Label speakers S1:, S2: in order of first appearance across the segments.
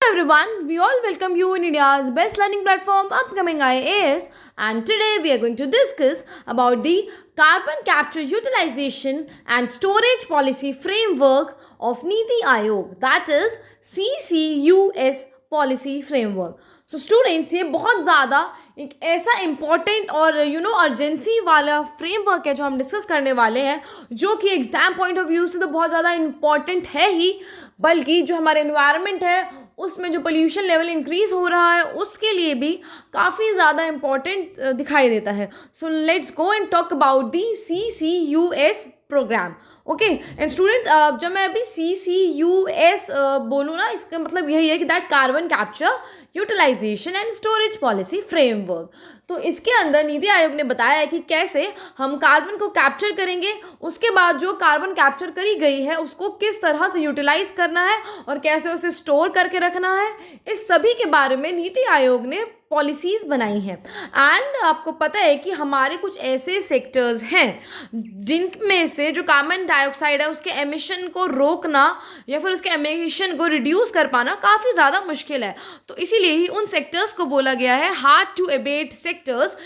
S1: everyone, we all welcome you in India's best learning platform, Upcoming IAS, and today we are going to discuss about the carbon capture utilization and storage policy framework of Niti Aayog, that is CCUS policy framework. So students, ये बहुत ज़्यादा एक ऐसा important और urgency वाला framework है जो हम डिस्कस करने वाले हैं, जो कि एग्जाम पॉइंट ऑफ व्यू से तो बहुत ज़्यादा इम्पॉर्टेंट है ही, बल्कि जो हमारे एनवायरनमेंट है उसमें जो पोल्यूशन लेवल इंक्रीज हो रहा है उसके लिए भी काफ़ी ज़्यादा इम्पॉर्टेंट दिखाई देता है. So let's go and talk about the CCUS program. Okay and students, जब मैं अभी CCUS बोलूँ ना, इसका मतलब यही है कि that carbon capture utilisation and storage policy framework. तो इसके अंदर नीति आयोग ने बताया है कि कैसे हम कार्बन को कैप्चर करेंगे, उसके बाद जो कार्बन कैप्चर करी गई है उसको किस तरह से यूटिलाइज करना है और कैसे उसे स्टोर करके रखना है, इस सभी के बारे में नीति आयोग ने पॉलिसीज़ बनाई हैं. एंड आपको पता है कि हमारे कुछ ऐसे सेक्टर्स हैं जिनमें से जो कार्बन डाइऑक्साइड है उसके एमिशन को रोकना या फिर उसके एमिशन को रिड्यूस कर पाना काफ़ी ज़्यादा मुश्किल है. तो इसीलिए ही उन सेक्टर्स को बोला गया है हार्ड टू एबेट सेक्टर्स.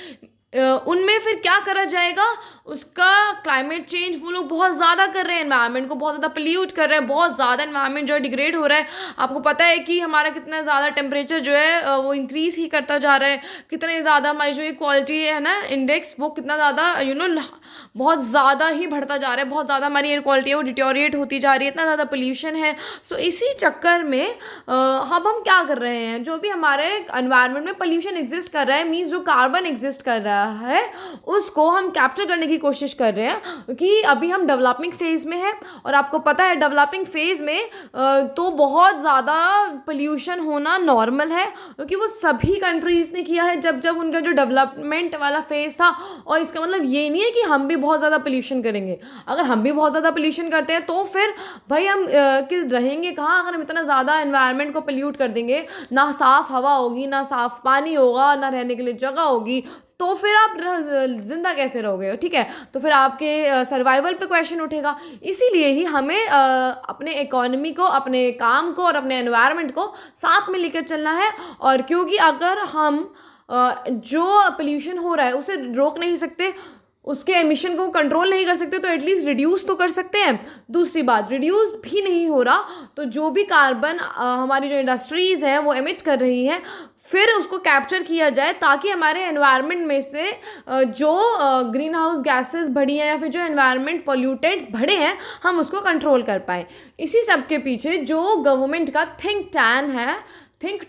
S1: उनमें फिर क्या करा जाएगा, उसका क्लाइमेट चेंज वो लोग बहुत ज़्यादा कर रहे हैं, एनवायरनमेंट को बहुत ज़्यादा पोल्यूट कर रहे हैं, बहुत ज़्यादा एनवायरनमेंट जो है डिग्रेड हो रहा है. आपको पता है कि हमारा कितना ज़्यादा टेम्परेचर जो है वो इंक्रीज़ ही करता जा रहा है, कितने ज़्यादा हमारी जो इक्वालिटी है ना इंडेक्स, वो कितना ज़्यादा बहुत ज़्यादा ही बढ़ता जा रहा है, बहुत ज़्यादा हमारी एयर क्वालिटी है वो डिटोरिएट होती जा रही है, इतना ज़्यादा पोल्यूशन है. सो इसी चक्कर में अब हम क्या कर रहे हैं, जो भी हमारे एनवायरनमेंट में पोल्यूशन एग्जिस्ट कर रहा है, मीन्स जो कार्बन एग्जिस्ट कर रहा है उसको हम कैप्चर करने की कोशिश कर रहे हैं, क्योंकि अभी हम डेवलपिंग फेज में हैं. और आपको पता है डेवलपिंग फेज में तो बहुत ज़्यादा पोल्यूशन होना नॉर्मल है, क्योंकि वो सभी कंट्रीज़ ने किया है जब जब उनका जो डेवलपमेंट वाला फेज था. और इसका मतलब ये नहीं है कि हम भी बहुत ज़्यादा पोल्यूशन करेंगे. अगर हम भी बहुत ज़्यादा पोल्यूशन करते हैं तो फिर भाई हम रहेंगे कहाँ, अगर हम इतना ज़्यादा एनवायरनमेंट को पोल्यूट कर देंगे, ना साफ़ हवा होगी, ना साफ़ पानी होगा, ना रहने के लिए जगह होगी, तो फिर आप ज़िंदा कैसे रहोगे. ठीक है, तो फिर आपके सर्वाइवल पे क्वेश्चन उठेगा. इसीलिए ही हमें अपने इकोनॉमी को, अपने काम को और अपने एनवायरनमेंट को साथ में लेकर चलना है. और क्योंकि अगर हम जो पोल्यूशन हो रहा है उसे रोक नहीं सकते, उसके एमिशन को कंट्रोल नहीं कर सकते, तो एटलीस्ट रिड्यूस तो कर सकते हैं. दूसरी बात, रिड्यूस भी नहीं हो रहा तो जो भी कार्बन हमारी जो इंडस्ट्रीज़ हैं वो एमिट कर रही हैं, फिर उसको कैप्चर किया जाए ताकि हमारे एनवायरनमेंट में से जो ग्रीन हाउस गैसेस बढ़ी हैं या फिर जो एनवायरनमेंट पोल्यूटेंट्स बढ़े हैं हम उसको कंट्रोल कर पाएँ. इसी सब के पीछे जो गवर्नमेंट का थिंक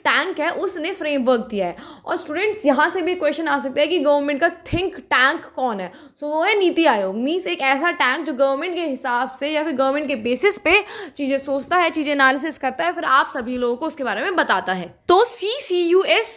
S1: टैंक है उसने फ्रेमवर्क दिया है. और स्टूडेंट्स, यहाँ से भी क्वेश्चन आ सकता है कि गवर्नमेंट का थिंक टैंक कौन है. सो वो है नीति आयोग. मीन्स एक ऐसा टैंक जो गवर्नमेंट के हिसाब से या फिर गवर्नमेंट के बेसिस पे चीज़ें सोचता है, चीज़ें एनालिसिस करता है, फिर आप सभी लोगों को उसके बारे में बताता है. तो CCUS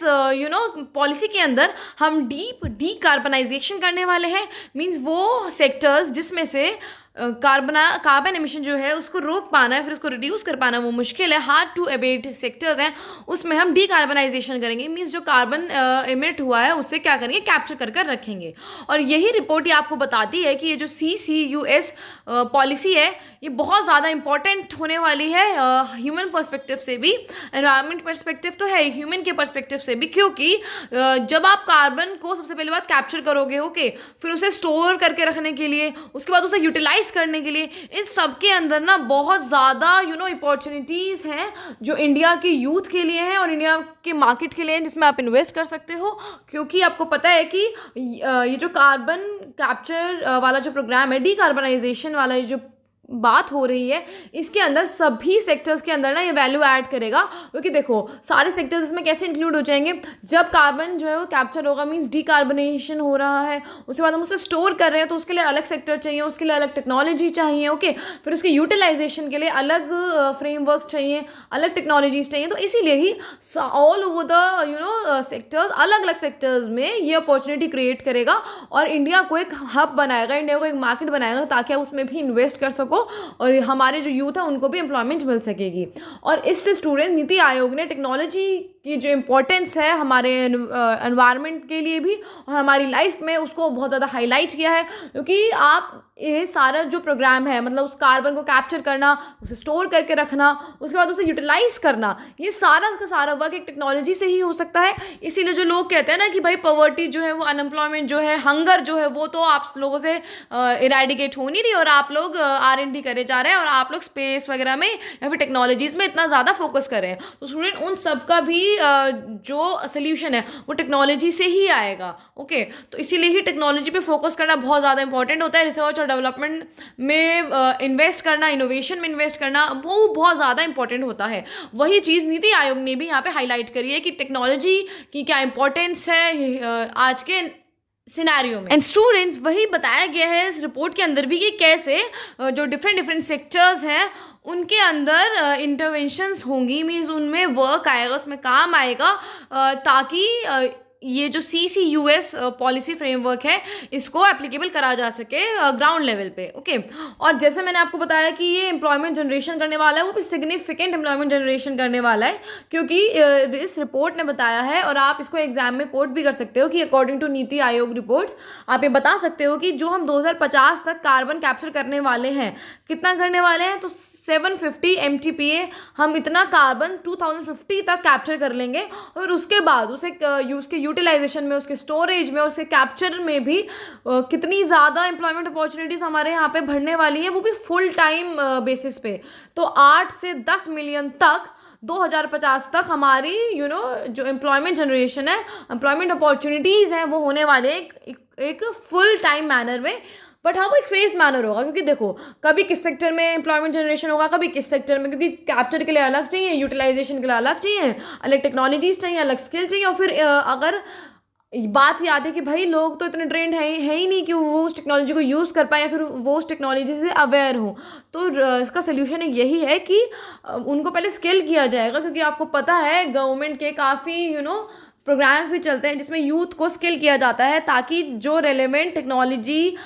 S1: पॉलिसी के अंदर हम डीकार्बनाइजेशन करने वाले हैं. मीन्स वो सेक्टर्स जिसमें से कार्बन एमिशन जो है उसको रोक पाना है, फिर उसको रिड्यूस कर पाना वो मुश्किल है, हार्ड टू एबेट सेक्टर्स हैं, उसमें हम डीकार्बनाइजेशन करेंगे. मीन्स जो कार्बन एमिट हुआ है उससे क्या करेंगे, कैप्चर कर कर रखेंगे. और यही रिपोर्ट ये आपको बताती है कि ये जो CCUS पॉलिसी है ये बहुत ज़्यादा इंपॉर्टेंट होने वाली है ह्यूमन पर्सपेक्टिव से भी. एनवायरनमेंट पर्सपेक्टिव तो है, ह्यूमन के पर्सपेक्टिव से भी, क्योंकि जब आप कार्बन को सबसे पहले बात कैप्चर करोगे, ओके, फिर उसे स्टोर करके रखने के लिए, उसके बाद उसे यूटिलाइज करने के लिए, इन सब के अंदर ना बहुत ज़्यादा अपॉर्चुनिटीज़ हैं जो इंडिया के यूथ के लिए हैं और इंडिया के मार्केट के लिए हैं, जिसमें आप इन्वेस्ट कर सकते हो. क्योंकि आपको पता है कि ये जो कार्बन कैप्चर वाला जो प्रोग्राम है, डीकार्बनाइजेशन वाला जो बात हो रही है, इसके अंदर सभी सेक्टर्स के अंदर ना ये वैल्यू ऐड करेगा. क्योंकि देखो सारे सेक्टर्स इसमें कैसे इंक्लूड हो जाएंगे, जब कार्बन जो है वो कैप्चर होगा, मीन्स डीकार्बनेशन हो रहा है, उसके बाद हम उसे स्टोर कर रहे हैं, तो उसके लिए अलग सेक्टर चाहिए, उसके लिए अलग टेक्नोलॉजी चाहिए. ओके, फिर उसके यूटिलाइजेशन के लिए अलग फ्रेमवर्क चाहिए, अलग टेक्नोलॉजीज चाहिए. तो इसीलिए ही ऑल ओवर द सेक्टर्स, अलग अलग सेक्टर्स में ये अपॉर्चुनिटी क्रिएट करेगा और इंडिया को एक हब बनाएगा, इंडिया को एक मार्केट बनाएगा, ताकि आप उसमें भी इन्वेस्ट कर सको और हमारे जो यूथ है उनको भी एम्प्लॉयमेंट मिल सकेगी. और इससे स्टूडेंट, नीति आयोग ने टेक्नोलॉजी की जो इम्पोर्टेंस है हमारे एनवायरनमेंट के लिए भी और हमारी लाइफ में, उसको बहुत ज़्यादा हाईलाइट किया है। क्योंकि आप ये सारा जो प्रोग्राम है, मतलब उस कार्बन को कैप्चर करना, उसे स्टोर करके रखना, उसके बाद उसे यूटिलाइज करना, ये सारा का सारा वर्क एक टेक्नोलॉजी से ही हो सकता है। इसीलिए जो लोग कहते हैं ना कि भाई पॉवर्टी जो है, वो अनएम्प्लॉयमेंट जो है, हंगर जो है, वो तो आप लोगों से इरेडिकेट हो नहीं रही, और आप लोग R&D करे जा रहे हैं, और आप लोग स्पेस वगैरह में या फिर टेक्नोलॉजीज़ में इतना ज़्यादा फोकस कर रहे हैं। तो स्टूडेंट, उन सब का भी जो सोल्यूशन है वो टेक्नोलॉजी से ही आएगा। ओके, तो इसीलिए ही टेक्नोलॉजी पे फोकस करना बहुत ज़्यादा इंपॉर्टेंट होता है। रिसर्च और डेवलपमेंट में इन्वेस्ट करना, इनोवेशन में इन्वेस्ट करना, वो बहुत ज़्यादा इंपॉर्टेंट होता है। वही चीज़ नीति आयोग ने भी यहाँ पे हाईलाइट करी है कि टेक्नोलॉजी की क्या इंपॉर्टेंस है आज के सिनेरियो में। एंड स्टूडेंट्स, वही बताया गया है इस रिपोर्ट के अंदर भी कि कैसे जो डिफरेंट सेक्टर्स हैं उनके अंदर इंटरवेंशंस होंगी, मीन्स उनमें वर्क आएगा, उसमें काम आएगा, ताकि ये जो CCUS पॉलिसी फ्रेमवर्क है इसको एप्लीकेबल करा जा सके ग्राउंड लेवल पे। ओके, और जैसे मैंने आपको बताया कि ये एम्प्लॉयमेंट जनरेशन करने वाला है, वो भी सिग्निफिकेंट एम्प्लॉयमेंट जनरेशन करने वाला है, क्योंकि इस रिपोर्ट ने बताया है, और आप इसको एग्जाम में कोट भी कर सकते हो कि according to NITI Aayog reports, आप ये बता सकते हो कि जो हम 2050 तक कार्बन कैप्चर करने वाले हैं, कितना करने वाले हैं, तो 750 MTPA हम इतना कार्बन 2050 तक कैप्चर कर लेंगे। और उसके बाद उसे उसके यूटिलाइजेशन में, उसके स्टोरेज में, उसके कैप्चर में भी कितनी ज़्यादा एम्प्लॉयमेंट अपॉर्चुनिटीज़ हमारे यहाँ पे बढ़ने वाली हैं, वो भी फुल टाइम बेसिस पे। तो 8 से 10 मिलियन तक 2050 तक हमारी जो एम्प्लॉयमेंट जनरेशन है, एम्प्लॉयमेंट अपॉर्चुनिटीज़ हैं, वो होने वाले एक फुल टाइम मैनर में। बट हाँ, वो एक फेस मैनर होगा, क्योंकि देखो कभी किस सेक्टर में एम्प्लॉयमेंट जनरेशन होगा, कभी किस सेक्टर में, क्योंकि कैप्चर के लिए अलग चाहिए, यूटिलाइजेशन के लिए अलग चाहिए, अलग टेक्नोलॉजीज चाहिए, अलग स्किल चाहिए। और फिर अगर बात याद है कि भाई लोग तो इतने ट्रेंड है ही नहीं कि वो उस टेक्नोलॉजी को यूज़ कर पाए या फिर वो उस टेक्नोलॉजी से अवेयर हो, तो इसका सोल्यूशन यही है कि उनको पहले स्किल किया जाएगा। क्योंकि आपको पता है गवर्नमेंट के काफ़ी प्रोग्राम्स भी चलते हैं जिसमें यूथ को स्किल किया जाता है, ताकि जो रेलेवेंट टेक्नोलॉजी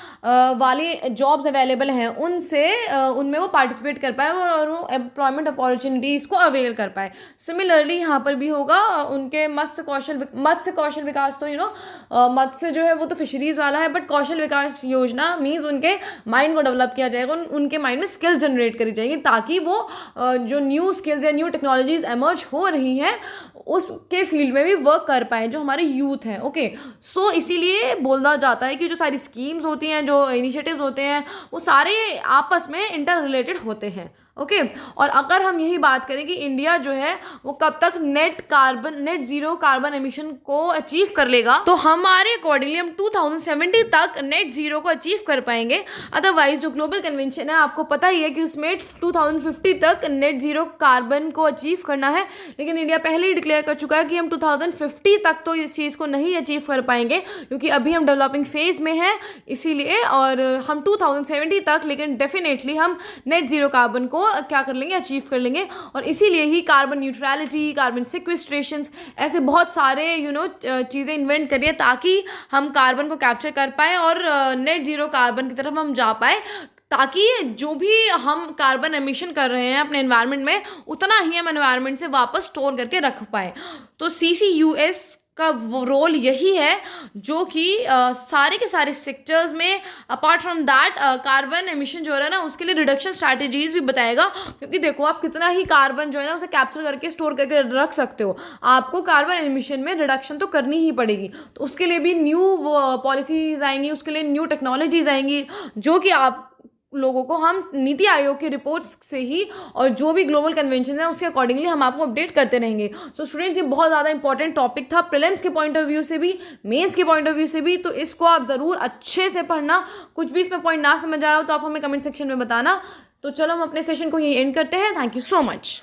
S1: वाले जॉब्स अवेलेबल हैं उनमें वो पार्टिसिपेट कर पाए और वो एम्प्लॉयमेंट अपॉर्चुनिटीज़ को अवेल कर पाए। सिमिलरली यहाँ पर भी होगा उनके मत्स्य कौशल विकास, तो मत्स्य जो है वो तो फिशरीज़ वाला है, बट कौशल विकास योजना मीन्स उनके माइंड को डेवलप किया जाएगा, उनके माइंड में स्किल्स जनरेट करी जाएंगी, ताकि वो जो न्यू स्किल्स या न्यू टेक्नोलॉजीज एमर्ज हो रही हैं उसके फील्ड में भी वर्क कर पाए जो हमारे यूथ हैं। ओके, सो इसीलिए बोला जाता है कि जो सारी स्कीम्स होती हैं, जो इनिशिएटिव्स होते हैं, वो सारे आपस में इंटर रिलेटेड होते हैं। ओके, और अगर हम यही बात करें कि इंडिया जो है वो कब तक नेट जीरो कार्बन एमिशन को अचीव कर लेगा, तो हमारे अकॉर्डिंगली हम 2070 तक नेट जीरो को अचीव कर पाएंगे। अदरवाइज जो ग्लोबल कन्वेंशन है, आपको पता ही है कि उसमें 2050 तक नेट जीरो कार्बन को अचीव करना है, लेकिन इंडिया पहले ही डिक्लेयर कर चुका है कि हम 2050 तक तो इस चीज़ को नहीं अचीव कर पाएंगे, क्योंकि अभी हम डेवलपिंग फेज में हैं इसीलिए। और हम 2070 तक लेकिन डेफिनेटली हम नेट जीरो कार्बन को क्या कर लेंगे, अचीव कर लेंगे। और इसीलिए ही कार्बन न्यूट्रलिटी, कार्बन सिक्वेस्ट्रेशन, ऐसे बहुत सारे चीज़ें इन्वेंट करिए ताकि हम कार्बन को कैप्चर कर पाए और नेट जीरो कार्बन की तरफ हम जा पाए, ताकि जो भी हम कार्बन एमिशन कर रहे हैं अपने एनवायरनमेंट में, उतना ही हम एनवायरनमेंट से वापस स्टोर करके रख पाए। तो CCUS का वो रोल यही है जो कि सारे के सारे सेक्टर्स में apart from that carbon emission जो है ना, उसके लिए रिडक्शन स्ट्रैटेजीज भी बताएगा। क्योंकि देखो आप कितना ही कार्बन जो है ना उसे कैप्चर करके स्टोर करके रख सकते हो, आपको कार्बन एमिशन में रिडक्शन तो करनी ही पड़ेगी। तो उसके लिए भी न्यू पॉलिसीज आएंगी, उसके लिए न्यू टेक्नोलॉजीज आएंगी, जो कि आप लोगों को हम नीति आयोग की रिपोर्ट्स से ही और जो भी ग्लोबल कन्वेंशन है उसके अकॉर्डिंगली हम आपको अपडेट करते रहेंगे। सो स्टूडेंट्स, ये बहुत ज़्यादा इंपॉर्टेंट टॉपिक था प्रीलिम्स के पॉइंट ऑफ व्यू से भी, मेंस के पॉइंट ऑफ व्यू से भी, तो इसको आप ज़रूर अच्छे से पढ़ना। कुछ भी इसमें पॉइंट ना समझ आया हो तो आप हमें कमेंट सेक्शन में बताना। तो चलो हम अपने सेशन को यही एंड करते हैं। Thank you so much.